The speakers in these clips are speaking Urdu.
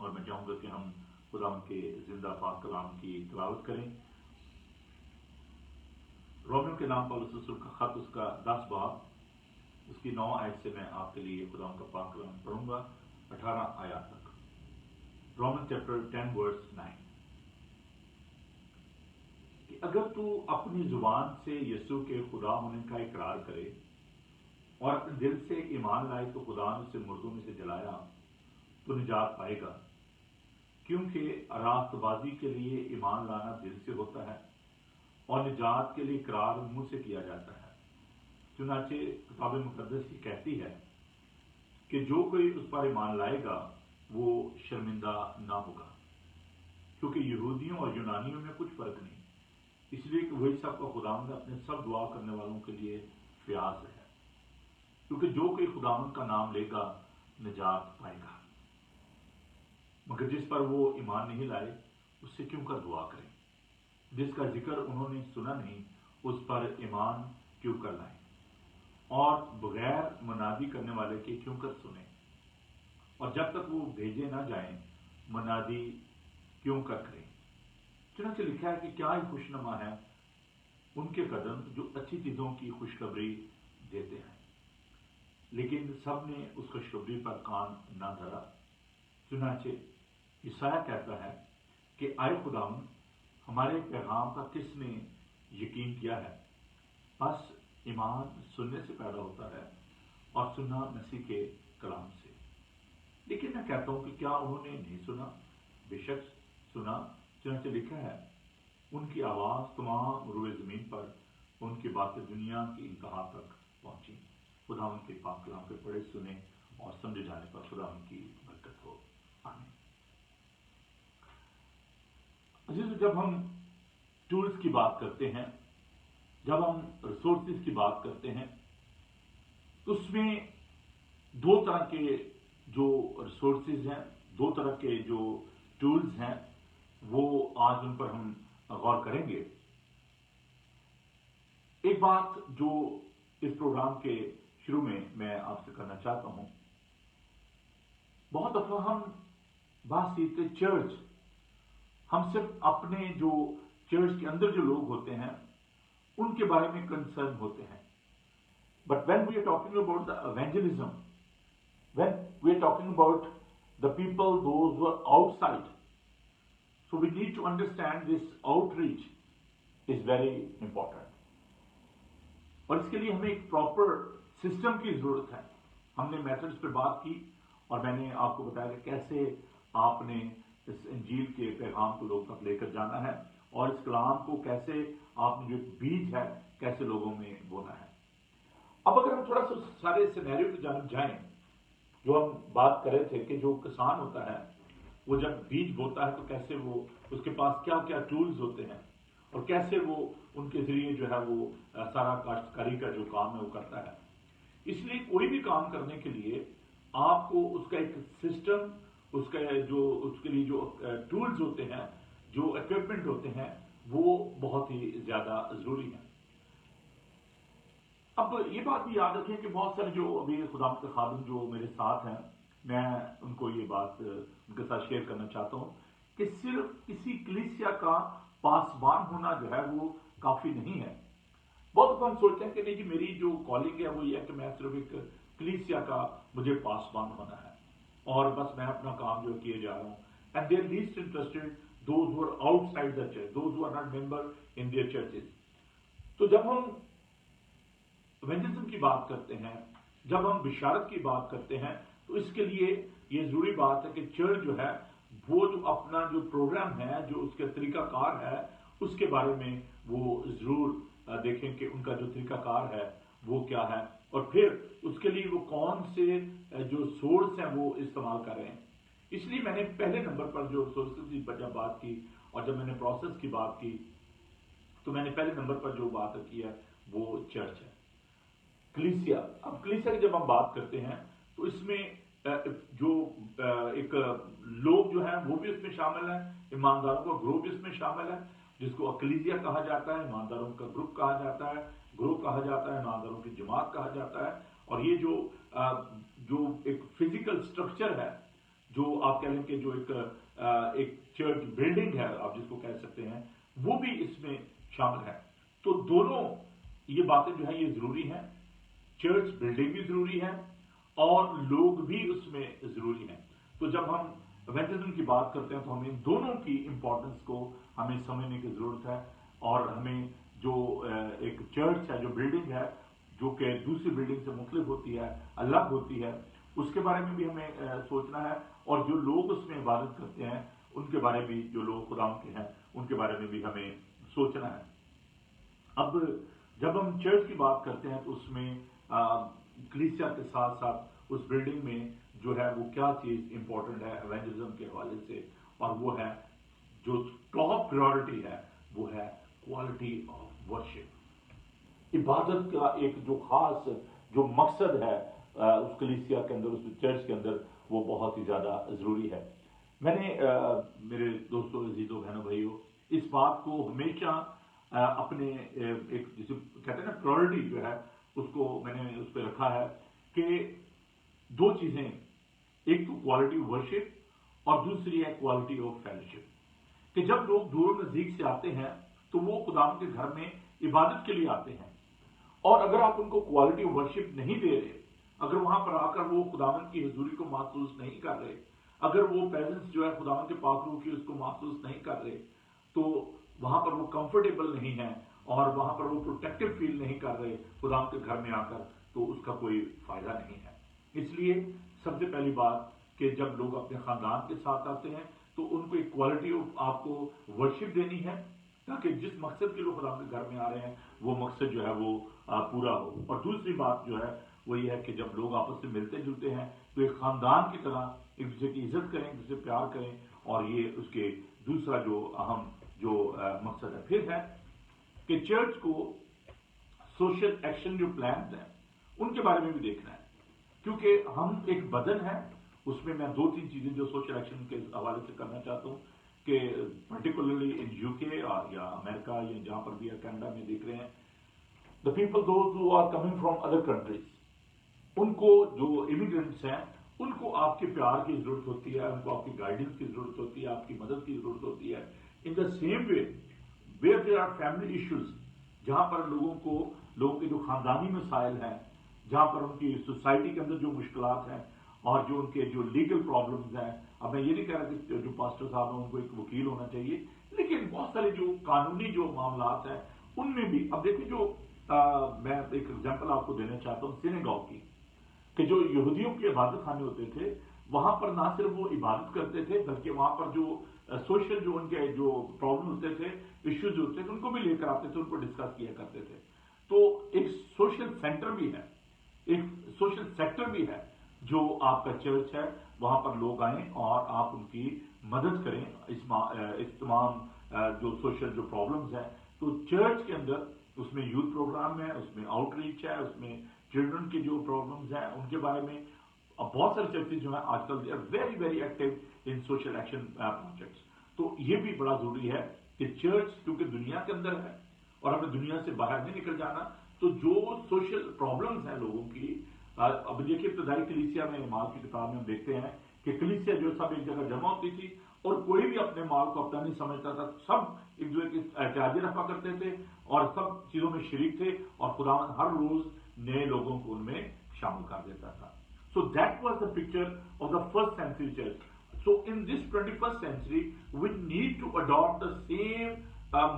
اور میں چاہوں گا کہ ہم خدا کے زندہ پاک کلام کی تلاوت کریں۔ رومیو کے نام پالوس رسول کا خط، اس کا 10 باب، اس کی 9 آیت سے میں آپ کے لیے خدا کا پاک کلام پڑھوں گا 18 آیات تک۔ رومن چیپٹر 10 ورس 9 کہ اگر تو اپنی زبان سے یسوع کے خدا ہونے کا اقرار کرے اور اپنے دل سے ایمان لائے تو خدا نے اسے مردوں میں سے جلایا تو نجات پائے گا، کیونکہ راست بازی کے لیے ایمان لانا دل سے ہوتا ہے اور نجات کے لیے اقرار منہ سے کیا جاتا ہے۔ چنانچہ کتاب مقدس یہ کہتی ہے کہ جو کوئی اس پر ایمان لائے گا وہ شرمندہ نہ ہوگا، کیونکہ یہودیوں اور یونانیوں میں کچھ فرق نہیں، اس لیے کہ وہی سب کا خداوند اپنے سب دعا کرنے والوں کے لیے فیاض ہے، کیونکہ جو کوئی خداوند کا نام لے گا نجات پائے گا۔ مگر جس پر وہ ایمان نہیں لائے اس سے کیوں کر دعا کریں؟ جس کا ذکر انہوں نے سنا نہیں اس پر ایمان کیوں کر لائیں؟ اور بغیر منادی کرنے والے کے کیوں کر سنیں؟ اور جب تک وہ بھیجے نہ جائیں منادی کیوں کر کریں؟ چنانچہ لکھا ہے کہ کیا ہی خوشنما ہے ان کے قدم جو اچھی چیزوں کی خوشخبری دیتے ہیں، لیکن سب نے اس خوشخبری پر کان نہ دھرا۔ چنانچہ یسایہ کہتا ہے کہ آئے خداوند، ہمارے پیغام کا کس نے یقین کیا ہے؟ بس ایمان سننے سے پیدا ہوتا ہے اور سننا مسیح کے کلام سے۔ لیکن میں کہتا ہوں کہ کیا انہوں نے نہیں سنا؟ بے شک سنا، چنانچہ لکھا ہے ان کی آواز تمام روئے زمین پر، ان کی باتیں دنیا کی انتہا تک پہنچی۔ خدا ان کے پاک کلام کے پڑھے سنے اور سمجھے جانے پر خدا ان کی برکت ہو، آمین۔ عزیزو، جب ہم ٹولز کی بات کرتے ہیں، جب ہم ریسورسز کی بات کرتے ہیں، تو اس میں دو طرح کے جو ریسورسز ہیں، دو طرح کے جو ٹولز ہیں، وہ آج ان پر ہم غور کریں گے۔ ایک بات جو اس پروگرام کے شروع میں آپ سے کرنا چاہتا ہوں، بہت دفعہ ہم بات سیکھتے چرچ، ہم صرف اپنے جو چرچ کے اندر جو لوگ ہوتے ہیں ان کے بارے میں کنسرن ہوتے ہیں، but when we are talking about the evangelism, when we are talking about the people, those who are outside, so we need to understand this outreach is very important. اور اس کے لیے ہمیں ایک پراپر سسٹم کی ضرورت ہے۔ ہم نے میتھڈز پہ بات کی اور میں نے آپ کو بتایا کہ کیسے آپ نے اس انجیل کے پیغام کو لوگوں تک لے کر جانا ہے اور اس کلام کو کیسے آپ نے جو بیج ہے کیسے لوگوں میں بونا ہے۔ اب اگر ہم تھوڑا سا سارے سینیریو کی جانب جائیں، جو ہم بات کر رہے تھے کہ جو کسان ہوتا ہے وہ جب بیج بوتا ہے تو کیسے وہ اس کے پاس کیا کیا ٹولز ہوتے ہیں اور کیسے وہ ان کے ذریعے جو ہے وہ سارا کاشتکاری کا جو کام ہے وہ کرتا ہے۔ اس لیے کوئی بھی کام کرنے کے لیے آپ کو اس کا ایک سسٹم، اس کا جو اس کے لیے جو ٹولز ہوتے ہیں، جو اکوپمنٹ ہوتے ہیں، وہ بہت ہی زیادہ ضروری ہیں۔ اب یہ بات بھی یاد رکھیں کہ بہت سارے جو ابھی خدا کے خادم جو میرے ساتھ ہیں، میں ان کو یہ بات ان کے ساتھ شیئر کرنا چاہتا ہوں کہ صرف کسی کلیسیا کا پاسبان ہونا جو ہے وہ کافی نہیں ہے۔ بہت دفعہ ہم سوچتے ہیں کہ نہیں جی میری جو کالنگ ہے وہ یہ ہے کہ میں صرف ایک کلیسیا کا مجھے پاسبان ہونا ہے اور بس میں اپنا کام جو کیے جا رہا ہوں۔ And they are least interested those who are outside the church, those who are not member in their churches. تو جب ہم ایونجلزم کی بات کرتے ہیں، جب ہم بشارت کی بات کرتے ہیں، تو اس کے لیے یہ ضروری بات ہے کہ چرچ جو ہے وہ جو اپنا جو پروگرام ہے، جو اس کا طریقہ کار ہے، اس کے بارے میں وہ ضرور دیکھیں کہ ان کا جو طریقہ کار ہے وہ کیا ہے، اور پھر اس کے لیے وہ کون سے جو سورس ہیں وہ استعمال کر رہے ہیں۔ اس لیے میں نے پہلے نمبر پر جو سورسز کی جب بات کی اور جب میں نے پروسیس کی بات کی تو میں نے پہلے نمبر پر جو بات کی ہے وہ چرچ ہے، کلیسیا۔ اب کلیسیا کی جب ہم بات کرتے ہیں تو اس میں جو ایک لوگ جو ہیں وہ بھی اس میں شامل ہیں، ایمانداروں کا گروہ بھی اس میں شامل ہے، جس کو اکلیسیا کہا جاتا ہے، ایمانداروں کا گروپ کہا جاتا ہے، گروہ کہا جاتا ہے، ایمانداروں کی جماعت کہا جاتا ہے۔ اور یہ جو ایک فزیکل سٹرکچر ہے جو آپ کہہ لیں کہ جو ایک چرچ بلڈنگ ہے آپ جس کو کہہ سکتے ہیں وہ بھی اس میں شامل ہے. تو دونوں یہ باتیں جو ہے یہ ضروری ہیں. چرچ بلڈنگ بھی ضروری ہے اور لوگ بھی اس میں ضروری ہیں. تو جب ہم ایونجلزم کی بات کرتے ہیں تو ہمیں دونوں کی امپورٹنس کو ہمیں سمجھنے کی ضرورت ہے. اور ہمیں جو ایک چرچ ہے جو بلڈنگ ہے جو کہ دوسری بلڈنگ سے مختلف ہوتی ہے الگ ہوتی ہے اس کے بارے میں بھی ہمیں سوچنا ہے. اور جو لوگ اس میں عبادت کرتے ہیں ان کے بارے میں جو لوگ خدا کے ہیں ان کے بارے میں بھی ہمیں سوچنا ہے. اب جب ہم چرچ کی بات کرتے ہیں تو اس میں کلیسیا کے ساتھ ساتھ اس بلڈنگ میں جو ہے وہ کیا چیز امپورٹنٹ ہے ایونجلزم کے حوالے سے, اور وہ ہے جو ٹاپ پریورٹی ہے وہ ہے کوالٹی آف ورشپ. عبادت کا ایک جو خاص جو مقصد ہے اس کلیسیا کے اندر اس چرچ کے اندر وہ بہت ہی زیادہ ضروری ہے. میں نے میرے دوستوں عزیزوں بہنوں بھائیوں اس بات کو ہمیشہ اپنے ایک جسے کہتے ہیں نا پریورٹی جو ہے اس کو میں نے اس پہ رکھا ہے کہ دو چیزیں, ایک تو کوالٹی آف ورشپ اور دوسری ہے کوالٹی آف فیلوشپ. کہ جب لوگ دور نزدیک سے آتے ہیں تو وہ خدا کے گھر میں عبادت کے لیے آتے ہیں, اور اگر آپ ان کو کوالٹی آف ورشپ نہیں دے رہے, اگر وہاں پر آ کر وہ خداوند کی حضوری کو محسوس نہیں کر رہے, اگر وہ پیرنٹس جو ہے خداوند کے پاک روح کی اس کو محسوس نہیں کر رہے, تو وہاں پر وہ کمفرٹیبل نہیں ہے اور وہاں پر وہ پروٹیکٹیو فیل نہیں کر رہے خداوند کے گھر میں آ کر, تو اس کا کوئی فائدہ نہیں ہے. اس لیے سب سے پہلی بات کہ جب لوگ اپنے خاندان کے ساتھ آتے ہیں تو ان کو ایک کوالٹی آپ کو ورشپ دینی ہے تاکہ جس مقصد کے لوگ خدا کے گھر میں آ رہے ہیں وہ مقصد جو ہے وہ پورا ہو. اور دوسری بات جو ہے وہ یہ ہے کہ جب لوگ آپس سے ملتے جلتے ہیں تو ایک خاندان کی طرح ایک دوسرے کی عزت کریں, ایک دوسرے سے پیار کریں, اور یہ اس کے دوسرا جو اہم جو مقصد ہے. پھر ہے کہ چرچ کو سوشل ایکشن جو پلانز ہیں ان کے بارے میں بھی دیکھنا ہے, کیونکہ ہم ایک بدن ہے. اس میں دو تین چیزیں جو سوشل ایکشن کے حوالے سے کرنا چاہتا ہوں کہ پرٹیکولرلی ان یو کے یا امریکہ یا جہاں پر بھی کینیڈا میں دیکھ رہے ہیں, the people those who are coming from other countries, ان کو جو امیگرینٹس ہیں ان کو آپ کے پیار کی ضرورت ہوتی ہے, ان کو آپ کی گائیڈنس کی ضرورت ہوتی ہے, آپ کی مدد کی ضرورت ہوتی ہے. In the same way where there are family issues, جہاں پر لوگوں کے جو خاندانی مسائل ہیں, جہاں پر ان کی سوسائٹی کے اندر جو مشکلات ہیں اور جو ان کے جو لیگل پرابلمز ہیں. اب میں یہ نہیں کہہ رہا کہ جو پاسٹر صاحب ہیں ان کو ایک وکیل ہونا چاہیے, لیکن بہت سارے جو قانونی جو معاملات ہیں ان میں بھی اب دیکھیں جو میں ایک ایگزامپل آپ کو دینا چاہتا ہوں سینیگاگ کی, کہ جو یہودیوں کے عبادت خانے ہوتے تھے وہاں پر نہ صرف وہ عبادت کرتے تھے بلکہ وہاں پر جو سوشل جو ان کے جو پرابلم ہوتے تھے, ایشوز ہوتے تھے, ان کو بھی لے کر آتے تھے, ان کو ڈسکس کیا کرتے تھے. تو ایک سوشل سینٹر بھی ہے, ایک سوشل سیکٹر بھی ہے جو آپ کا چرچ ہے, وہاں پر لوگ آئیں اور آپ ان کی مدد کریں اس تمام جو سوشل جو پرابلمز ہیں. تو چرچ کے اندر اس میں یوتھ پروگرام ہے, اس میں آؤٹ ریچ ہے, اس میں چلڈرن کی جو پرابلمز ہیں ان کے بارے میں. اب بہت سارے چرچز جو ہیں آج کل they are very very active in social action projects. تو یہ بھی بڑا ضروری ہے کہ چرچ کیونکہ دنیا کے اندر ہے اور ہمیں دنیا سے باہر نہیں نکل جانا, تو جو سوشل پرابلمز ہیں لوگوں کی, اب دیکھیے ابتدائی کلیسیا میں مال کی کتاب میں ہم دیکھتے ہیں کہ کلیسیا جو سب ایک جگہ جمع ہوتی تھی اور کوئی بھی اپنے مال کو اپنا نہیں سمجھتا تھا, سب ایک دوسرے کی احتیاجی رفع کرتے تھے اور سب چیزوں میں شریک تھے, اور خداوند ہر روز نئے لوگوں کو ان میں شامل کر دیتا تھا. So that was the picture of the first century church. So in this 21st century, we need to adopt the same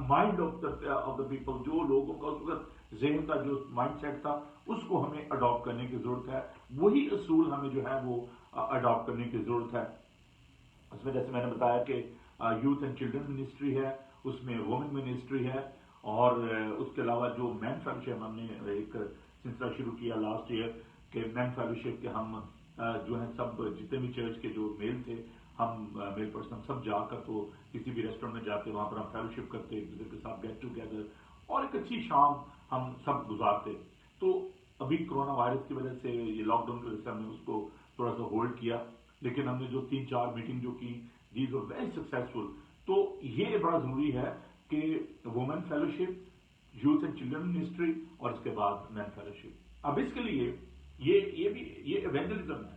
mind of the people. جو لوگوں کا اس وقت ذہن کا جو مائنڈ سیٹ تھا اس کو ہمیں اڈاپٹ کرنے کی ضرورت ہے. وہی اصول ہمیں جو ہے وہ اڈاپٹ کرنے کی ضرورت ہے. اس میں جیسے میں نے بتایا کہ یوتھ اینڈ چلڈرن منسٹری ہے, اس میں وومن منسٹری ہے, اور اس کے علاوہ جو مین فیلوشپ ہم نے ایک سلسلہ شروع کیا لاسٹ ایئر کہ مین فیلوشپ کے ہم جو ہیں سب جتنے بھی چرچ کے جو میل تھے ہم میل پرسن سب جا کر تو کسی بھی ریسٹورینٹ میں جاتے, وہاں پر ہم فیلوشپ کرتے, ایک دوسرے کے ساتھ گیٹ ٹوگیدر اور ایک اچھی شام ہم سب گزارتے. تو ابھی کرونا وائرس کی وجہ سے یہ لاک ڈاؤن کی وجہ سے ہم نے اس کو تھوڑا سا ہولڈ کیا, لیکن ہم نے جو 3-4 میٹنگ جو کی دیز ور ویری سکسیزفل. تو یہ بڑا ضروری ہے کہ women fellowship, youth and children ministry اور اس کے بعد مین فیلوشپ. اب اس کے لیے یہ ایونجلزم ہے.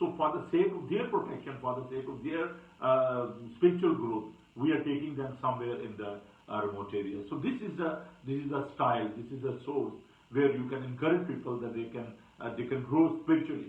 So for the sake of their protection, for the sake of their spiritual growth, we are taking them somewhere in the remote area. So this is the style, this is the source where you can encourage people that they can grow spiritually.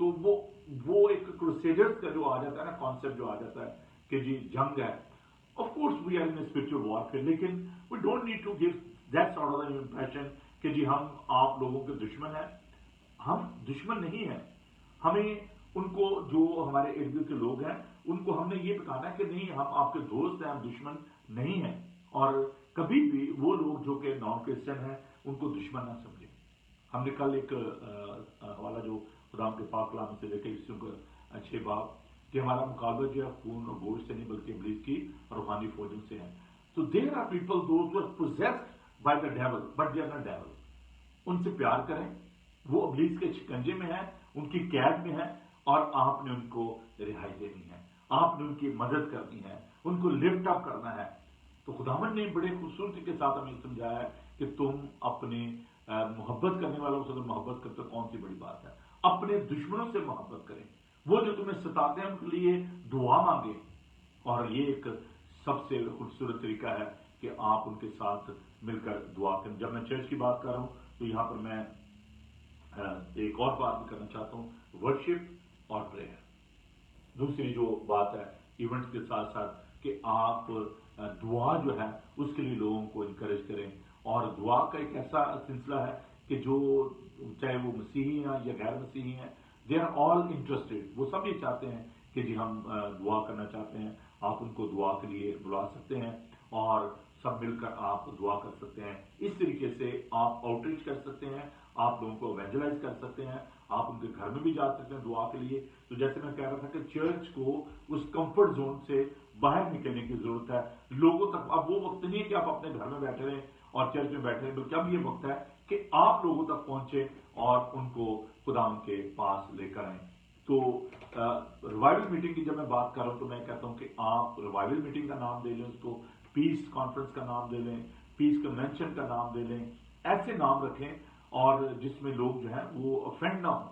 تو وہ ایک کروسیڈرز کا جو آ جاتا ہے نا کانسیپٹ جو آ جاتا ہے کہ جی جنگ ہے. Of course we are in spiritual warfare, لیکن we don't need to give that sort of an impression کہ جی ہم آپ لوگوں کے دشمن ہیں. ہم دشمن نہیں ہیں. ہمیں ان کو جو ہمارے ارد گرد کے لوگ ہیں ان کو ہم نے یہ بتانا ہے کہ نہیں ہم آپ کے دوست ہیں, ہم دشمن نہیں ہیں. اور کبھی بھی وہ لوگ جو کہ نان کرسچن ہیں ان کو دشمن نہ سمجھیں. ہم نے کل ایک حوالہ جو خدا کے پاک کلام سے لے کے حصوں کا 6 باب کہ ہمارا مقابلہ جو ہے خون اور گوشت سے نہیں بلکہ ابلیس کی روحانی فوجوں سے ہے. تو there are people those who are possessed by the devil but they are not devil. ان سے پیار کریں, وہ ابلیس کے شکنجے میں ہیں, ان کی قید میں ہیں, اور آپ نے ان کو رہائی دینی ہے, آپ نے ان کی مدد کرنی ہے, ان کو لفٹ اپ کرنا ہے. تو خداوند نے بڑے خوبصورتی کے ساتھ ہمیں سمجھایا ہے کہ تم اپنے محبت کرنے والوں سے محبت کرتے کون سی بڑی بات ہے. اپنے دشمنوں سے محبت کریں, وہ جو تمہیں ستاتے ہیں ان کے لیے دعا مانگیں. اور یہ ایک سب سے خوبصورت طریقہ ہے کہ آپ ان کے ساتھ مل کر دعا کریں. جب میں چرچ کی بات کر رہا ہوں تو یہاں پر میں ایک اور بات بھی کرنا چاہتا ہوں, ورشپ اور پریئر. دوسری جو بات ہے ایونٹس کے ساتھ ساتھ کہ آپ دعا جو ہے اس کے لیے لوگوں کو انکریج کریں. اور دعا کا ایک ایسا سلسلہ ہے کہ جو چاہے وہ مسیحی ہیں یا غیر مسیحی ہیں, دے آر آل انٹرسٹیڈ. وہ سب یہ چاہتے ہیں کہ جی ہم دعا کرنا چاہتے ہیں. آپ ان کو دعا کے لیے بلا سکتے ہیں اور سب مل کر آپ دعا کر سکتے ہیں. اس طریقے سے آپ آؤٹ ریچ کر سکتے ہیں, آپ لوگوں کو ایونجلائز کر سکتے ہیں, آپ ان کے گھر میں بھی جا سکتے ہیں دعا کے لیے. تو جیسے میں کہہ رہا تھا کہ چرچ کو اس کمفرٹ زون سے باہر نکلنے کی ضرورت ہے. لوگوں تک اب وہ وقت نہیں ہے کہ آپ اپنے گھر میں بیٹھے رہیں اور چرچ میں بیٹھے رہیں, بلکہ اب یہ وقت ہے کہ آپ لوگوں تک پہنچے اور ان کو خدا ان کے پاس لے کر آئیں. تو ریوائول میٹنگ کی جب میں بات کر رہا ہوں تو میں کہتا ہوں کہ آپ ریوائول میٹنگ کا نام دے لیں, اس کو پیس کانفرنس کا نام دے لیں, پیس کنونشن کا نام دے لیں. ایسے نام رکھیں اور جس میں لوگ جو ہیں وہ افینڈ نہ ہوں,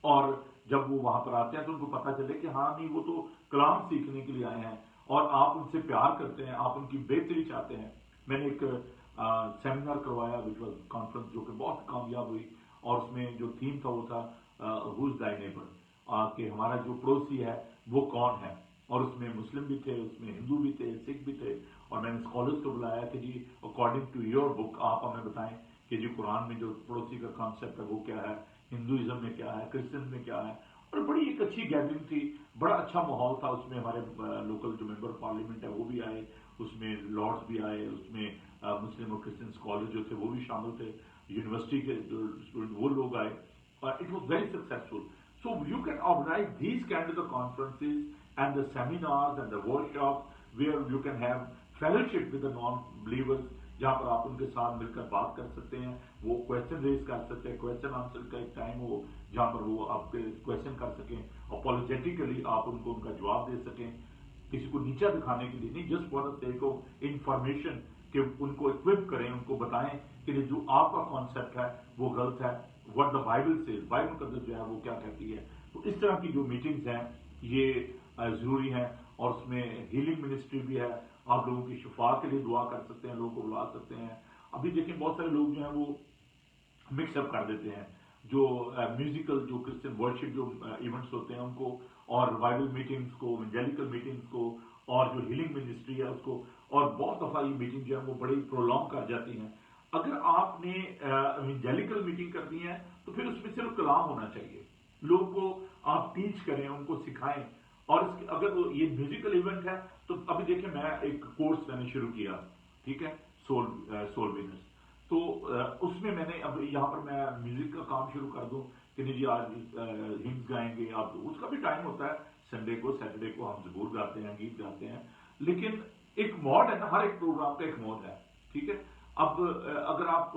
اور جب وہ وہاں پر آتے ہیں تو ان کو پتہ چلے کہ ہاں نہیں وہ تو کلام سیکھنے کے لیے آئے ہیں اور آپ ان سے پیار کرتے ہیں, آپ ان کی بہتری چاہتے ہیں. میں نے ایک سیمینار کروایا وچ واز کانفرنس جو کہ بہت کامیاب ہوئی, اور اس میں جو تھیم تھا وہ تھا ہو از دائی نیبر, کہ ہمارا جو پڑوسی ہے وہ کون ہے. اور اس میں مسلم بھی تھے, اس میں ہندو بھی تھے, سکھ بھی تھے. اور میں نے اسکالرس کو بلایا کہ جی اکارڈنگ ٹو یور بک آپ ہمیں بتائیں کہ جی قرآن میں جو پڑوسی کا کانسیپٹ ہے وہ کیا ہے, ہندوازم میں کیا ہے, کرسچن میں کیا ہے. اور بڑی ایک اچھی گیدرنگ تھی, بڑا اچھا ماحول تھا. اس میں ہمارے لوکل جو ممبر پارلیمنٹ ہے وہ بھی آئے, اس میں لارڈس بھی آئے, اس میں مسلم اور کرسچن اسکالر جو تھے وہ بھی شامل تھے, یونیورسٹی کے جو اسٹوڈنٹ وہ لوگ آئے. It was very successful. So you can organize these kind of conferences and the seminars and the workshops where you can have fellowship with the non-believers, جہاں پر آپ ان کے ساتھ مل کر بات کر سکتے ہیں, وہ کویشچن ریز کر سکتے ہیں, کویشچن آنسر کا ایک ٹائم ہو جہاں پر وہ آپ کے کویشچن کر سکیں, اپولوجیٹیکلی آپ ان کو ان کا جواب دے سکیں. کسی کو نیچا دکھانے کے لیے نہیں, just for the sake of information, کہ ان کو اکوپ کریں, ان کو بتائیں کہ جو آپ کا کانسیپٹ ہے وہ غلط ہے. what the Bible says, Bible کا جو ہے وہ کیا کہتی ہے. تو اس طرح کی جو میٹنگز ہیں یہ ضروری ہیں. اور اس میں ہیلنگ منسٹری بھی ہے, آپ لوگوں کی شفا کے لیے دعا کر سکتے ہیں, لوگوں کو بلا سکتے ہیں. ابھی دیکھیں بہت سارے لوگ جو ہیں وہ مکس اپ کر دیتے ہیں, جو میوزیکل جو کرسچن ورشپ جو ایونٹس ہوتے ہیں ان کو, اور ریوائول میٹنگز کو, ایونجیلیکل میٹنگز کو, اور جو ہیلنگ منسٹری ہے اس کو. اور بہت دفعہ یہ میٹنگ جو ہے وہ بڑی پرولونگ کر جاتی ہیں. اگر آپ نے ایونجیلیکل میٹنگ کرنی ہے تو پھر اس میں صرف کلام ہونا چاہیے, لوگوں کو آپ ٹیچ کریں, ان کو سکھائیں. اور اگر یہ میوزیکل ایونٹ ہے تو ابھی دیکھیں میں ایک کورس میں نے شروع کیا, ٹھیک ہے, سول وینرز. تو اس میں نے اب یہاں پر میں میوزک کا کام شروع کر دوں کہ نہیں جی آج ہمز گائیں گے آپ, اس کا بھی ٹائم ہوتا ہے. سنڈے کو سیٹرڈے کو ہم زبور گاتے ہیں, گیت گاتے ہیں, لیکن ایک موڈ ہے نا, ہر ایک پروگرام کا ایک موڈ ہے, ٹھیک ہے. اب اگر آپ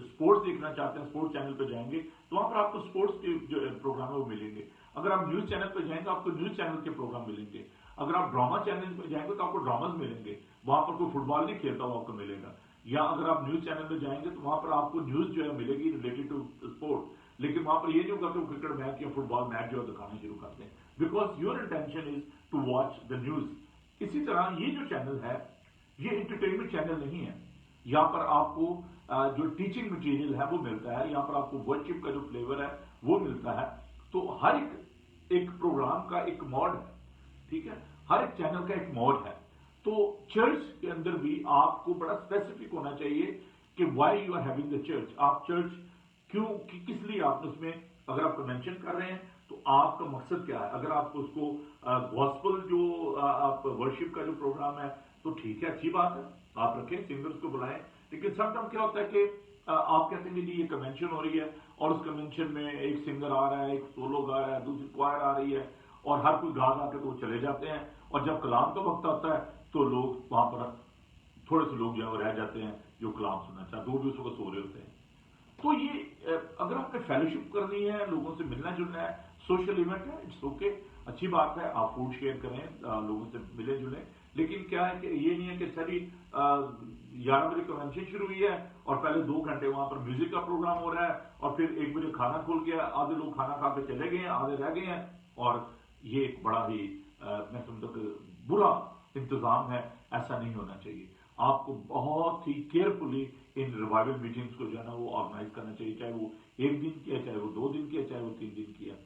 سپورٹس دیکھنا چاہتے ہیں, سپورٹس چینل پہ جائیں گے تو وہاں پر آپ کو سپورٹس کے جو پروگرام ہے وہ ملیں گے. اگر آپ نیوز چینل پہ جائیں گے آپ کو نیوز چینل کے پروگرام ملیں گے. اگر آپ ڈراما چینل پہ جائیں گے تو آپ کو ڈراماز ملیں گے, وہاں پر کوئی فٹ بال نہیں کھیلتا وہ آپ کو ملے گا. یا اگر آپ نیوز چینل پہ جائیں گے تو وہاں پر آپ کو نیوز جو ہے ملے گی ریلیٹڈ ٹو اسپورٹ, لیکن وہاں پر یہ نہیں ہوگا کہ وہ کرکٹ میچ یا فٹ بال میچ جو ہے دکھانا شروع کرتے ہیں, because your intention is to watch the news. اسی طرح یہ جو چینل ہے یہ انٹرٹینمنٹ چینل نہیں ہے. یہاں پر آپ کو جو ٹیچنگ مٹیریل ہے وہ ملتا ہے, یہاں پر آپ کو ورشپ کا جو فلیور ہے وہ ملتا ہے. تو ہر ایک پروگرام کا ایک موڈ ہے, ٹھیک ہے, ہر ایک چینل کا ایک موڈ ہے. تو چرچ کے اندر بھی آپ کو بڑا اسپیسیفک ہونا چاہیے کہ why you are having the church, آپ چرچ کیوں, کس لیے آپ اس میں اگر آپ کو مینشن کر رہے ہیں تو آپ کا مقصد کیا ہے. اگر آپ اس کو گاسپل جو آپ ورشپ کا جو پروگرام ہے تو ٹھیک ہے, اچھی بات ہے, آپ رکھیں, سنگرز کو بلائیں. لیکن سم ٹائم کیا ہوتا ہے کہ آپ کہتے ہیں کہ یہ کنونشن ہو رہی ہے اور اس کنونشن میں ایک سنگر آ رہا ہے, ایک سولو گا رہا ہے, دوسری کوائر آ رہی ہے اور ہر کوئی گا گا کے تو وہ چلے جاتے ہیں, اور جب کلام کا وقت آتا ہے تو لوگ وہاں پر تھوڑے سے لوگ جو ہے وہ رہ جاتے ہیں جو کلام سننا چاہتے ہیں, وہ بھی اس وقت سو رہے ہوتے ہیں. تو یہ اگر آپ نے فیلوشپ کرنی ہے, لوگوں سے ملنا جلنا ہے, سوشل ایونٹ ہے, اٹس اوکے, اچھی بات ہے, آپ فوڈ شیئر کریں, لوگوں سے ملے جلیں. لیکن کیا ہے کہ یہ نہیں ہے کہ ساری 11 بجے کنونشن شروع ہوئی ہے اور پہلے 2 گھنٹے وہاں پر میوزک کا پروگرام ہو رہا ہے اور پھر 1 بجے کھانا کھول گیا, آدھے لوگ کھانا کھا کے چلے گئے ہیں, آدھے رہ گئے ہیں, اور یہ ایک بڑا ہی میں سمجھتا کہ برا انتظام ہے. ایسا نہیں ہونا چاہیے. آپ کو بہت ہی کیئرفلی ان ریوائول میٹنگز کو جو ہے نا وہ آرگنائز کرنا چاہیے, چاہے وہ 1 دن کی ہے, چاہے وہ 2 دن کی ہے, چاہے وہ 3 دن کی ہے.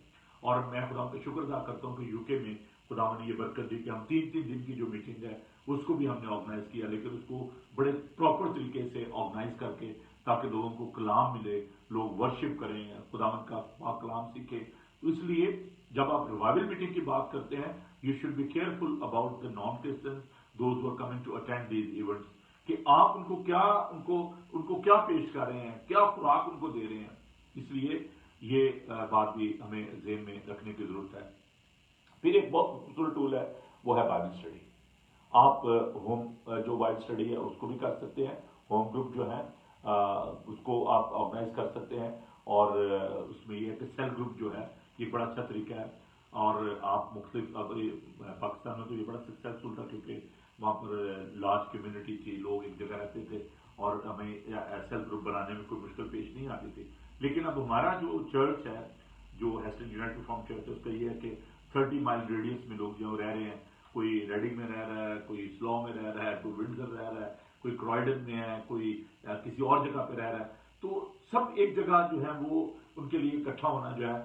اور میں خدا کا شکر ادا کرتا ہوں کہ یو کے میں خدا نے یہ برکت دی کہ ہم 3 دن کی جو میٹنگ ہے اس کو بھی ہم نے آرگنائز کیا, لیکن اس کو بڑے پراپر طریقے سے آرگنائز کر کے تاکہ لوگوں کو کلام ملے, لوگ ورشپ کریں, خداوند کا پاک کلام سیکھیں. تو اس لیے جب آپ ریوائول میٹنگ کی بات کرتے ہیں, you should be careful about the non Christians, those who are coming to attend these events, کہ آپ ان کو کیا پیش کر رہے ہیں, کیا خوراک ان کو دے رہے ہیں. اس لیے یہ بات بھی ہمیں ذہن میں رکھنے کی ضرورت ہے. پھر ایک بہت خوبصورت ٹول ہے, وہ ہے بائبل اسٹڈی. آپ ہوم جو بائبل اسٹڈی ہے اس کو بھی کر سکتے ہیں, ہوم گروپ جو ہے اس کو آپ آرگنائز کر سکتے ہیں, اور اس میں یہ ہے کہ سیل گروپ جو ہے یہ بڑا اچھا طریقہ ہے. اور آپ مختلف پاکستان میں تو یہ بڑا سکسیزفل تھا کیونکہ وہاں پر لارج کمیونٹی تھی, لوگ ایک جگہ رہتے تھے اور ہمیں سیل گروپ بنانے میں کوئی مشکل پیش نہیں آتی تھی. لیکن اب ہمارا جو چرچ ہے, جو ہیسٹن یونائٹڈ ریفارم چرچ ہے, اس کا یہ ہے کہ 30 مائل ریڈیس میں لوگ جو رہ رہے ہیں, کوئی ریڈنگ میں رہ رہا ہے, کوئی سلو میں رہ رہا ہے, کوئی ونڈزر رہ رہا ہے, کوئی کرائڈن میں ہے, کوئی کسی اور جگہ پہ رہ رہا ہے. تو سب ایک جگہ جو ہے وہ ان کے لیے اکٹھا ہونا جو ہے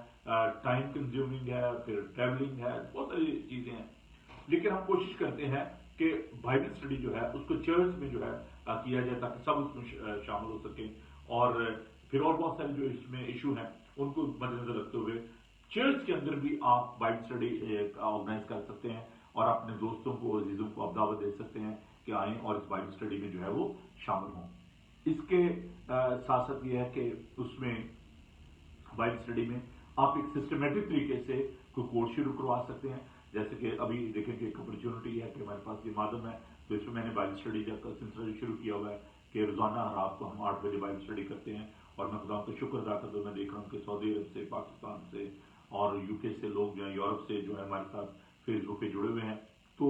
ٹائم کنزیومنگ ہے, پھر ٹریولنگ ہے, بہت ساری چیزیں ہیں. لیکن ہم کوشش کرتے ہیں کہ بائبل اسٹڈی جو ہے اس کو چرچ میں جو ہے کیا جائے تاکہ سب اس میں شامل ہو سکیں. اور پھر اور بہت سارے جو اس میں ایشو ہیں ان کو مد نظر رکھتے ہوئے چرچ کے اندر بھی آپ بائبل اسٹڈی آرگنائز کر سکتے ہیں, اور اپنے دوستوں کو, عزیزوں کو آپ دعوت دے سکتے ہیں کہ آئیں اور اس بائبل اسٹڈی میں جو ہے وہ شامل ہوں. اس کے ساتھ ساتھ یہ ہے کہ اس میں بائبل اسٹڈی میں آپ ایک سسٹمیٹک طریقے سے کوئی کورس شروع کروا سکتے ہیں. جیسے کہ ابھی دیکھیں کہ ایک اپرچونٹی ہے کہ ہمارے پاس یہ مادم ہے, تو اس میں میں نے بائبل اسٹڈی کا سلسلہ شروع کیا ہوا ہے کہ روزانہ رات کو ہم 8 بجے بائبل اسٹڈی کرتے ہیں. اور میں خدا کا شکر ادا کرتا ہوں, میں دیکھ رہا ہوں کہ سعودی عرب سے, پاکستان سے اور یو کے سے لوگ جو ہیں, یورپ سے جو ہے ہمارے ساتھ فیس بک پہ جڑے ہوئے ہیں. تو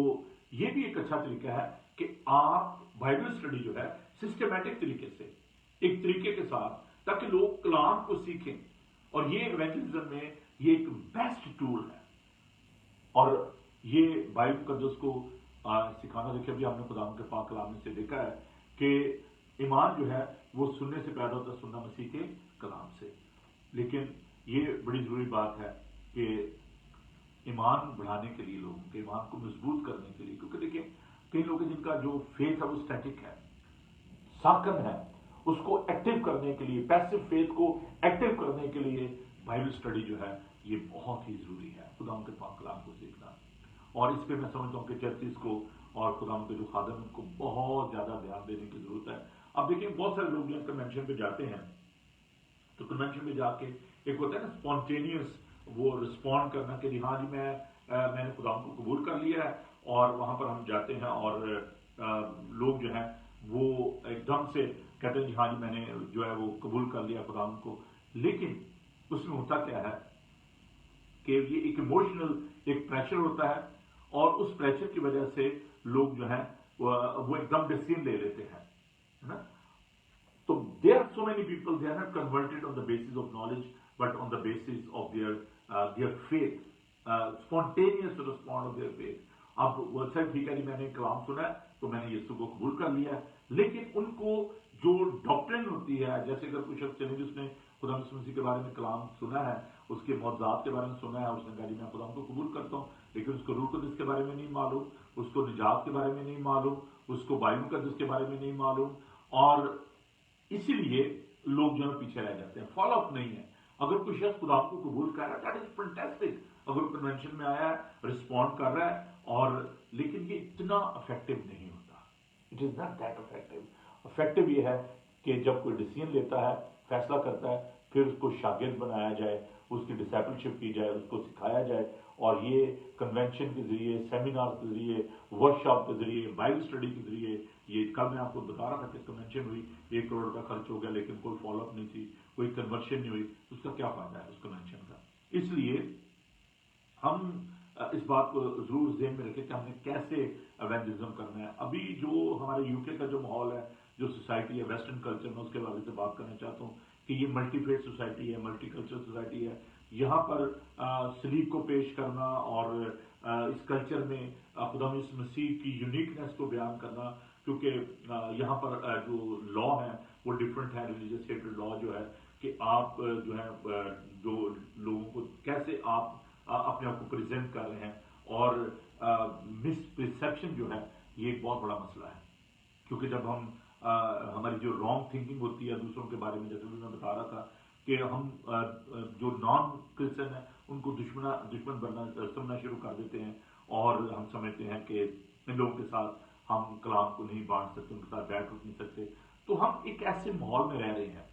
یہ بھی ایک اچھا طریقہ ہے کہ آپ بائبل اسٹڈی جو ہے سسٹمیٹک طریقے سے, ایک طریقے کے ساتھ, تاکہ لوگ کلام کو سیکھیں. اور یہ ایونجلزم میں یہ ایک بیسٹ ٹول ہے. اور یہ بائبل مقدس کو سکھانا, دیکھیں ابھی ہم نے خدا کے پاک کلام میں سے دیکھا ہے کہ ایمان جو ہے وہ سننے سے پیدا ہوتا ہے, سننا مسیح کے کلام سے. لیکن یہ بڑی ضروری بات ہے کہ ایمان بڑھانے کے لیے, لوگوں کے ایمان کو مضبوط کرنے کے لیے, کیونکہ دیکھیں کئی لوگ جن کا جو فیتھ ہے وہ اسٹیٹک ہے, ساکن ہے, اس کو ایکٹیو کرنے کے لیے, پیسو فیتھ کو ایکٹیو کرنے کے لیے بائبل اسٹڈی جو ہے یہ بہت ہی ضروری ہے, خدا کے پاک کلام کو سیکھنا. اور اس پہ میں سمجھتا ہوں کہ چرچز کو اور خدا کے جو خادم ان کو بہت زیادہ دھیان دینے کی ضرورت ہے. اب دیکھیں بہت سارے لوگ جو کنونشن پہ جاتے ہیں, تو کنونشن پہ جا کے ایک ہوتا ہے نا اسپونٹینیس وہ رسپونڈ کرنا کہ جی ہاں جی میں نے خدا کو قبول کر لیا ہے, اور وہاں پر ہم جاتے ہیں اور لوگ جو ہیں وہ ایک دم سے کہتے ہیں جی ہاں جی میں نے جو ہے وہ قبول کر لیا خدا کو. لیکن اس میں ہوتا کیا ہے کہ یہ ایک ایموشنل ایک پریشر ہوتا ہے, اور اس پریشر کی وجہ سے لوگ جو ہیں وہ ایک دم ڈیسیژن لے لیتے ہیں, ہے نا. تو there are so many people, they are not converted on the basis of knowledge but on the basis of their faith, spontaneous response of their faith. اب وہ اچھا ٹھیک ہے جی میں نے کلام سنا ہے تو میں نے یسوع کو قبول کر لیا ہے, لیکن ان کو جو ڈاکٹرن ہوتی ہے, جیسے اگر کوئی شخص چلے جس نے خدا مسیح کے بارے میں کلام سنا ہے اس کے معجزات کے بارے میں سنا ہے, اس نے کہا جی میں خدا کو قبول کرتا ہوں, لیکن اس کو روح القدس کے بارے میں نہیں معلوم, اس کو نجات کے بارے میں نہیں معلوم, اس کو بائبل مقدس کے بارے میں نہیں معلوم, اور اسی لیے لوگ جو ہے پیچھے رہ جاتے ہیں, فالو اپ نہیں ہے. اگر کوئی شخص خدا کو قبول کر رہا ہے, دیٹ از فینٹاسٹک. اگر کنونشن میں آیا ہے, رسپونڈ کر رہا ہے, اور لیکن یہ اتنا افیکٹو نہیں ہوتا. It is not that effective. Effective یہ ہے کہ جب کوئی ڈیسیژن لیتا ہے, فیصلہ کرتا ہے, پھر اس کو شاگرد بنایا جائے, اس کی ڈسائپلشپ کی جائے, اس کو سکھایا جائے, اور یہ کنونشن کے ذریعے, سیمینار کے ذریعے, ورکشاپ کے ذریعے, بائبل اسٹڈی کے ذریعے. یہ کل میں آپ کو بتا رہا تھا کہ کنونشن ہوئی, 1 کروڑ کا خرچ ہو گیا, لیکن کوئی فالو اپ نہیں تھی, کوئی کنورشن نہیں ہوئی. اس کا کیا فائدہ ہے اس کنونشن کا؟ اس لیے ہم اس بات کو ضرور ذہن میں رکھیں کہ ہم نے کیسے ایونجلزم کرنا ہے. ابھی جو ہمارے یو کے کا جو ماحول ہے, جو سوسائٹی ہے, ویسٹرن کلچر میں, اس کے بارے سے بات کرنا چاہتا ہوں کہ یہ ملٹی فیتھ سوسائٹی ہے, ملٹی کلچر سوسائٹی ہے. یہاں پر سلیق کو پیش کرنا اور اس کلچر میں خدا یسوع مسیح کی یونیکنیس کو بیان کرنا, کیونکہ یہاں پر جو لا ہے وہ ڈفرینٹ ہے. ریلیجیس ہیٹڈ لا جو ہے کہ آپ جو ہے جو لوگوں کو کیسے آپ اپنے آپ کو پریزنٹ کر رہے ہیں, اور مس پرسیپشن جو ہے یہ ایک بہت بڑا مسئلہ ہے. کیونکہ جب ہم ہماری جو رانگ تھنکنگ ہوتی ہے دوسروں کے بارے میں, جیسے میں بتا رہا تھا کہ ہم جو نان کرسچن ہیں ان کو دشمن بننا سمجھنا شروع کر دیتے ہیں, اور ہم سمجھتے ہیں کہ ان لوگوں کے ساتھ ہم کلام کو نہیں بانٹ سکتے, ان کے ساتھ بیٹھ اٹھ نہیں سکتے. تو ہم ایک ایسے ماحول میں رہ رہے ہیں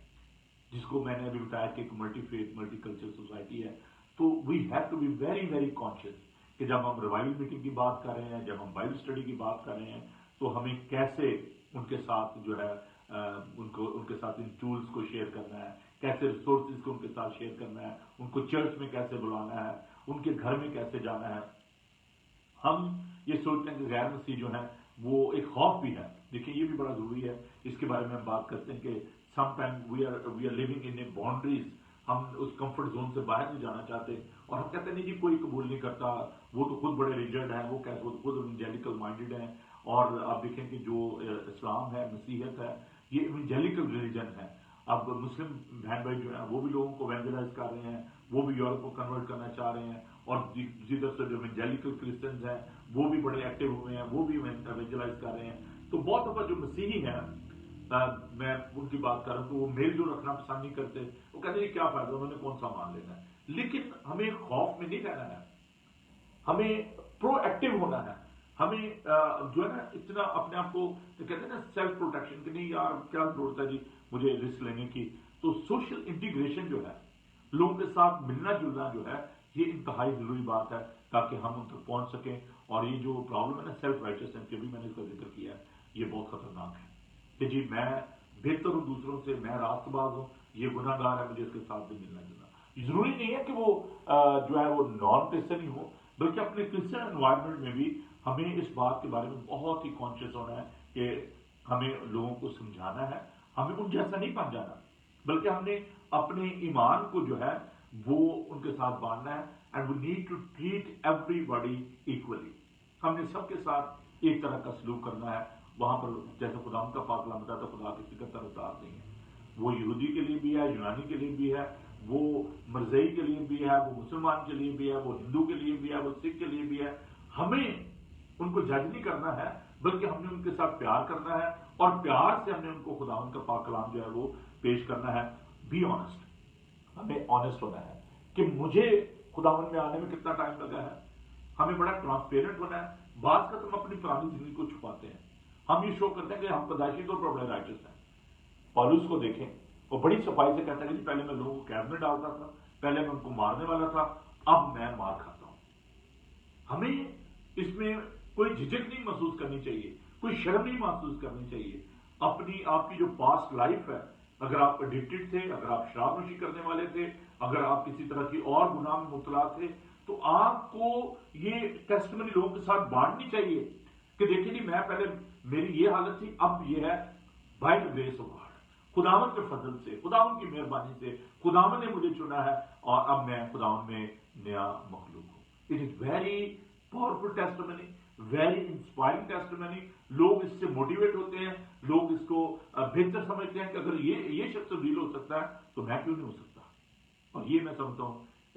جس کو میں نے ابھی بتایا کہ ایک multi faith multi culture society ہے. تو we have to be very very conscious کہ جب ہم ریوائول میٹنگ کی بات کر رہے ہیں, جب ہم بائبل اسٹڈی کی بات کر رہے ہیں, تو ہمیں کیسے ان کے ساتھ جو ہے ان کے ساتھ ان ٹولز کو شیئر کرنا ہے, کیسے ریسورسز کو ان کے ساتھ شیئر کرنا ہے, ان کو چرچ میں کیسے بلانا ہے, ان کے گھر میں کیسے جانا ہے. ہم یہ سوچتے ہیں کہ غیر مسیح جو ہے وہ ایک خوف بھی ہے. دیکھیں یہ بھی بڑا ضروری ہے, اس کے بارے میں ہم بات کرتے ہیں کہ some time we are living in a boundaries. ہم اس کمفرٹ زون سے باہر نہیں جانا چاہتے, اور ہم کہتے ہیں نہیں جی کوئی قبول نہیں کرتا, وہ تو خود بڑے ریجڈ ہیں, وہ کیسے خود ایونجیلیکل مائنڈیڈ ہیں. اور آپ دیکھیں کہ جو اسلام ہے, مسیحیت ہے, یہ ایونجیلیکل ریلیجن ہے. اب مسلم بہن بھائی جو ہیں وہ بھی لوگوں کو ایونجلائز کر رہے ہیں, وہ بھی یورپ کو کنورٹ کرنا چاہ رہے ہیں, اور دوسری طرف سے جو ایونجیلیکل کرسچنز ہیں وہ بھی بڑے ایکٹیو ہوئے ہیں, وہ بھی ایونجلائز کر رہے ہیں. تو بہت دفعہ جو مسیحی ہیں, میں ان کی بات کر رہا ہوں, تو وہ میل جو رکھنا پسند نہیں کرتے. وہ کہتے ہیں کیا فائدہ, انہوں نے کون سا مان لینا ہے. لیکن ہمیں خوف میں نہیں رہنا ہے, ہمیں پرو ایکٹیو ہونا ہے. ہمیں جو ہے نا اتنا اپنے آپ کو کہتے ہیں نا سیلف پروٹیکشن کہ نہیں یار کیا ضرورت ہے جی مجھے رسک لینے کی. تو سوشل انٹیگریشن جو ہے, لوگوں کے ساتھ ملنا جلنا جو ہے, یہ انتہائی ضروری بات ہے تاکہ ہم ان تک پہنچ سکیں. اور یہ جو پرابلم ہے نا سیلف رائٹسنس کے بھی میں نے اس کا ذکر کیا ہے, یہ بہت خطرناک ہے کہ جی میں بہتر ہوں دوسروں سے, میں راست باز ہوں, یہ گناہ گار ہے, مجھے اس کے ساتھ بھی ملنا جلنا. ضروری نہیں ہے کہ وہ جو ہے وہ نان کرسچن ہی ہو, بلکہ اپنے کرسچن انوائرمنٹ میں بھی ہمیں اس بات کے بارے میں بہت ہی کانشیس ہونا ہے کہ ہمیں لوگوں کو سمجھانا ہے. ہمیں ان جیسا نہیں بن جانا, بلکہ ہم نے اپنے ایمان کو جو ہے وہ ان کے ساتھ بانٹنا ہے. And we need to treat everybody equally. ہم نے سب کے ساتھ ایک طرح کا سلوک کرنا ہے. وہاں پر جیسے خدا کا پاک کلام بتاتا ہے, خدا کسی کا طرفدار نہیں ہے. وہ یہودی کے لیے بھی ہے, یونانی کے لیے بھی ہے, وہ مرزئی کے لیے بھی ہے, وہ مسلمان کے لیے بھی ہے, وہ ہندو کے لیے بھی ہے, وہ سکھ کے لیے بھی ہے. ہمیں ان کو جج نہیں کرنا ہے, بلکہ ہم نے ان کے ساتھ پیار کرنا ہے, اور پیار سے ہم نے ان کو خدا کا پاک کلام جو ہے وہ پیش کرنا ہے. بی آنےسٹ, ہمیں آنےسٹ ہونا ہے کہ مجھے خداوند میں آنے میں کتنا ٹائم لگا ہے. ہمیں بڑا ٹرانسپیرنٹ ہونا ہے. بعض کا ہم اپنی پرانی زندگی کو چھپاتے ہیں. ہم یہ شو کرتے ہیں کہ ہم پیدائشی طور پر بڑے رائٹس ہیں. پالوس کو دیکھیں, وہ بڑی صفائی سے کہتا ہے کہ جی پہلے میں لوگوں کو قید میں ڈالتا تھا, پہلے میں ان کو مارنے والا تھا, اب میں مار کھاتا ہوں. ہمیں اس میں کوئی جھجک نہیں محسوس کرنی چاہیے, کوئی شرم نہیں محسوس کرنی چاہیے. اپنی آپ کی جو پاسٹ لائف ہے, اگر آپ ایڈکٹڈ تھے, اگر آپ شراب نوشی کرنے والے تھے, اگر آپ کسی طرح کی اور گناہ میں مبتلا تھے, تو آپ کو یہ ٹیسٹمنی لوگوں کے ساتھ بانٹنی چاہیے کہ دیکھیں جی میں پہلے میری یہ حالت تھی, اب یہ ہے. By the grace of God, خداوند کے فضل سے, خداوند کی مہربانی سے خداوند نے مجھے چنا ہے, اور اب میں خداوند میں نیا مخلوق ہوں. It is very powerful testimony, very inspiring testimony. لوگ اس سے موٹیویٹ ہوتے ہیں, لوگ اس کو بہتر سمجھتے ہیں کہ اگر یہ شخص تبدیل ہو سکتا ہے تو میں کیوں نہیں ہو سکتا. اور یہ میں سمجھتا ہوں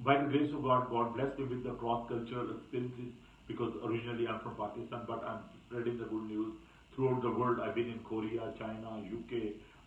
By the grace of God, God blessed me with the cross-cultural experiences because originally I'm from Pakistan, but I'm spreading the good news throughout the world. I've been in Korea, China, UK,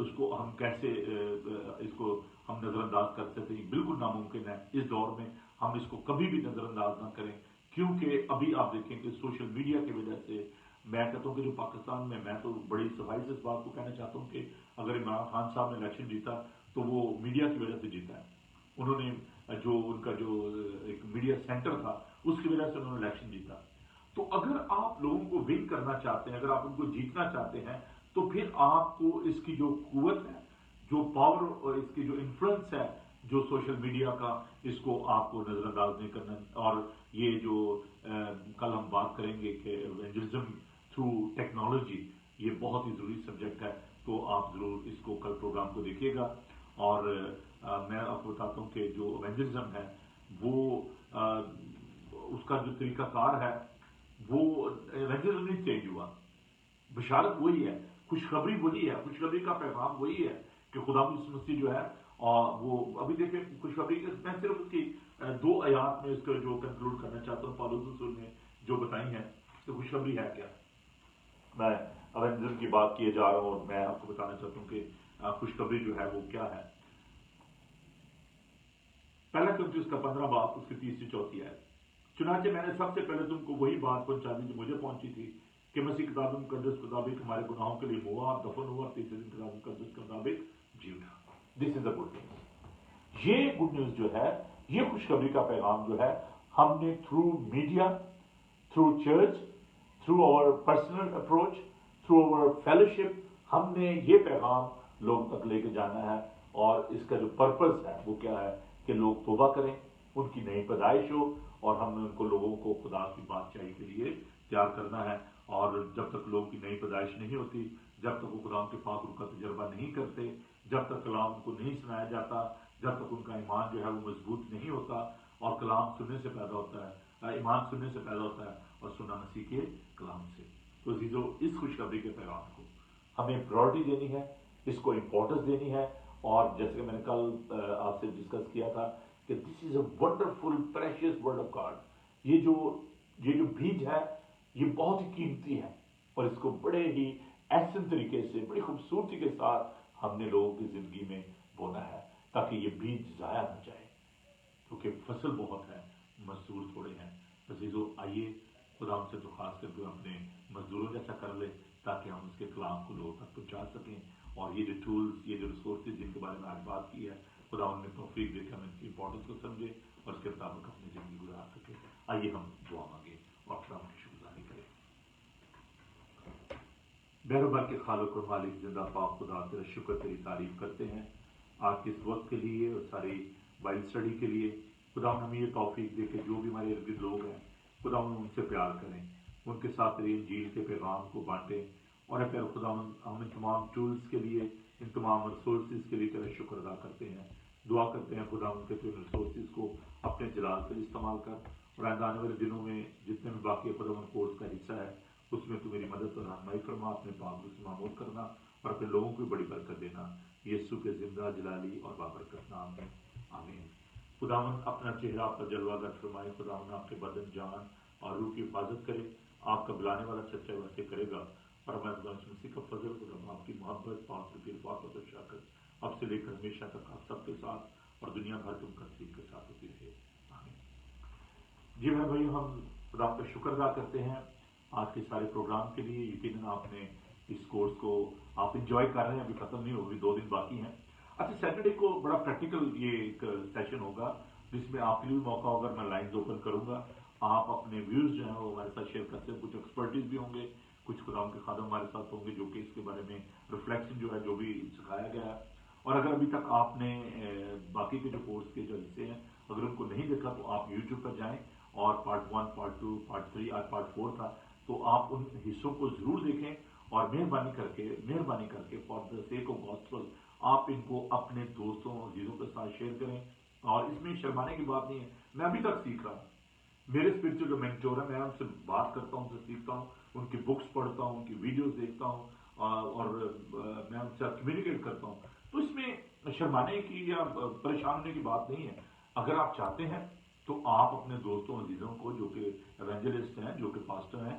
اس کو ہم کیسے اس کو ہم نظر انداز کر سکتے ہیں؟ بالکل ناممکن ہے اس دور میں، ہم اس کو کبھی بھی نظر انداز نہ کریں، کیونکہ ابھی آپ دیکھیں کہ سوشل میڈیا کی وجہ سے میں کہتا ہوں کہ جو پاکستان میں تو بڑی صفائی سے اس بات کو کہنا چاہتا ہوں کہ اگر عمران خان صاحب نے الیکشن جیتا تو وہ میڈیا کی وجہ سے جیتا ہے. انہوں نے جو ان کا جو ایک میڈیا سینٹر تھا اس کی وجہ سے انہوں نے الیکشن جیتا. تو اگر آپ لوگوں کو ون کرنا چاہتے ہیں، اگر آپ ان کو جیتنا چاہتے ہیں، تو پھر آپ کو اس کی جو قوت ہے، جو پاور اور اس کی جو انفلوئنس ہے جو سوشل میڈیا کا، اس کو آپ کو نظر انداز نہیں کرنا. اور یہ جو کل ہم بات کریں گے کہ ایونجلزم تھرو ٹیکنالوجی، یہ بہت ہی ضروری سبجیکٹ ہے، تو آپ ضرور اس کو کل پروگرام کو دیکھیے گا. اور میں آپ کو بتاتا ہوں کہ جو ایونجلزم ہے وہ اس کا جو طریقہ کار ہے وہ ایونجلزم نہیں چینج ہوا، بشارت وہی ہے، خوشخبری وہی ہے، خوشخبری کا پیغام وہی ہے کہ خدا یسوع مسیح جو ہے، اور وہ ابھی دیکھیں خوشخبری میں صرف اس کی 2 آیات میں اس کا جو کنکلوڈ کرنا چاہتا ہوں پالوس رسول نے جو بتائی ہیں. تو خوشخبری ہے کیا؟ میں ایونجلزم کی بات کیے جا رہا ہوں اور میں آپ کو بتانا چاہتا ہوں کہ خوشخبری جو ہے وہ کیا ہے. پہلا کرنتھیوس کا 15 باب اس کی 3-4 آیت. چنانچہ میں نے سب سے پہلے تم کو وہی بات پہنچا دی جو مجھے پہنچی تھی کہ مسیح کتاب مقدس کے مطابق ہمارے گناہوں کے لیے ہوا، دفن ہوا، تیسرے دن کتاب مقدس کے مطابق جی اٹھا. دس از دا گڈ نیوز. یہ گڈ نیوز جو ہے، یہ خوشخبری کا پیغام جو ہے، ہم نے through media, through church, through our personal approach, through our fellowship, ہم نے یہ پیغام لوگوں تک لے کے جانا ہے. اور اس کا جو پرپز ہے وہ کیا ہے کہ لوگ توبہ کریں، ان کی نئی پیدائش ہو، اور ہم نے ان کو لوگوں کو خدا کی بادشاہی کے لیے تیار کرنا ہے. اور جب تک لوگوں کی نئی پیدائش نہیں ہوتی، جب تک وہ خدا کے پاک روح کا تجربہ نہیں کرتے، جب تک کلام ان کو نہیں سنایا جاتا، جب تک ان کا ایمان جو ہے وہ مضبوط نہیں ہوتا. اور کلام سننے سے پیدا ہوتا ہے، ایمان سننے سے پیدا ہوتا ہے، اور سننا مسیح کے کلام سے. تو عزیزو، اس خوشخبری کے پیغام کو ہمیں پرائرٹی دینی ہے، اس کو امپورٹنس دینی ہے. اور جیسے کہ میں نے کل آپ سے ڈسکس کیا تھا کہ this is a wonderful precious word of God. یہ جو بیج ہے یہ بہت ہی قیمتی ہے، اور اس کو بڑے ہی احسن طریقے سے، بڑی خوبصورتی کے ساتھ ہم نے لوگوں کی زندگی میں بونا ہے، تاکہ یہ بیج ضائع نہ جائے، کیونکہ فصل بہت ہے، مزدور تھوڑے ہیں. عزیزو، آئیے خدا ہم سے درخواست کر کے اپنے مزدوروں جیسا کر لے، تاکہ ہم اس کے کلام کو لوگوں تک پہنچا سکیں. اور یہ جو ٹولز، یہ جو ریسورسز جن کے بارے میں آج بات کی ہے، خدا ان میں توفیق دے کے ہم ان کی امپورٹنس کو سمجھے اور اس کے مطابق اپنی زندگی گزار سکے. آئیے ہم دعا مانگیں اور خدا کی شکرگزاری کریں. بہربار کے خالق اور مالک زندہ پاک خدا، تیرا شکر، تیری تعریف کرتے ہیں آج کے اس وقت کے لیے اور ساری بائبل اسٹڈی کے لیے. خدا ہمیں یہ توفیق دے کہ جو بھی ہمارے ارد گرد لوگ ہیں، خدا ان سے پیار کریں، ان کے ساتھ تیری انجیل کے پیغام کو بانٹیں. اور پھر خدا ہم ان تمام ٹولز کے لیے، ان تمام ریسورسز کے لیے تیرا شکر ادا کرتے ہیں. دعا کرتے ہیں خدا ان کے تین ریسورسز کو اپنے جلال سے استعمال کر، اور آنے والے دنوں میں جتنے بھی باقی خدا ان کورس کا حصہ ہے اس میں تو میری مدد اور رہنمائی فرما، اپنے پاک سے معمول کرنا اور اپنے لوگوں کو بڑی برکت دینا. یسوع کے زندہ جلالی اور بابرکت نام میں آمین. خداوند اپنا چہرہ آپ پر جلوہ گر فرمائے، خداوند آپ کے بدن، جان اور روح کی حفاظت کرے، آپ کا بلانے والا سچے وعدے کرے گا. اور ہمارے خدا مسیح کا فضل، خدا آپ کی محبت، پاک کی رفاقت اور شفقت اب سے لے کر ہمیشہ تک آپ سب کے ساتھ اور دنیا بھر تم تقسیم کے ساتھ ہوتی رہے. آمین. جی میرے بھائی، ہم خدا کا شکر ادا کرتے ہیں آج کے سارے پروگرام کے لیے. یقیناً آپ نے اس کورس کو آپ انجوائے کر رہے ہیں، ابھی ختم نہیں ہوگی، 2 دن باقی ہیں. اچھا، سیٹرڈے کو بڑا پریکٹیکل یہ ایک سیشن ہوگا جس میں آپ کے لیے بھی موقع ہوگا، میں لائنز اوپن کروں گا. آپ اپنے ویوز جو ہیں وہ ہمارے ساتھ شیئر کرتے ہیں. کچھ ایکسپرٹیز بھی ہوں گے، کچھ خدا کے خادم ہمارے ساتھ ہوں گے جو کہ اس کے بارے میں ریفلیکشن جو ہے جو بھی سکھایا گیا ہے. اور اگر ابھی تک آپ نے باقی کے جو کورس کے جو حصے ہیں اگر ان کو نہیں دیکھا تو آپ یوٹیوب پر جائیں اور پارٹ 1، پارٹ 2، پارٹ 3 اور پارٹ 4 تھا، تو آپ ان حصوں کو ضرور دیکھیں. اور مہربانی کر کے for the sake of gospel آپ ان کو اپنے دوستوں اور عزیزوں کے ساتھ شیئر کریں. اور اس میں شرمانے کی بات نہیں ہے، میں ابھی تک سیکھ رہا ہوں. میرے اسپرچل جو مینٹور ہے، میں ان سے بات کرتا ہوں، ان سے سیکھتا ہوں، ان کی بکس پڑھتا ہوں، ان کی ویڈیوز دیکھتا ہوں، اور میں ان سے کمیونیکیٹ کرتا ہوں. تو اس میں شرمانے کی یا پریشان ہونے کی بات نہیں ہے. اگر آپ چاہتے ہیں تو آپ اپنے دوستوں عزیزوں کو جو کہ ایونجلسٹ ہیں، جو کہ پاسٹر ہیں،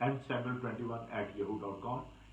msamuel21@yahoo.com,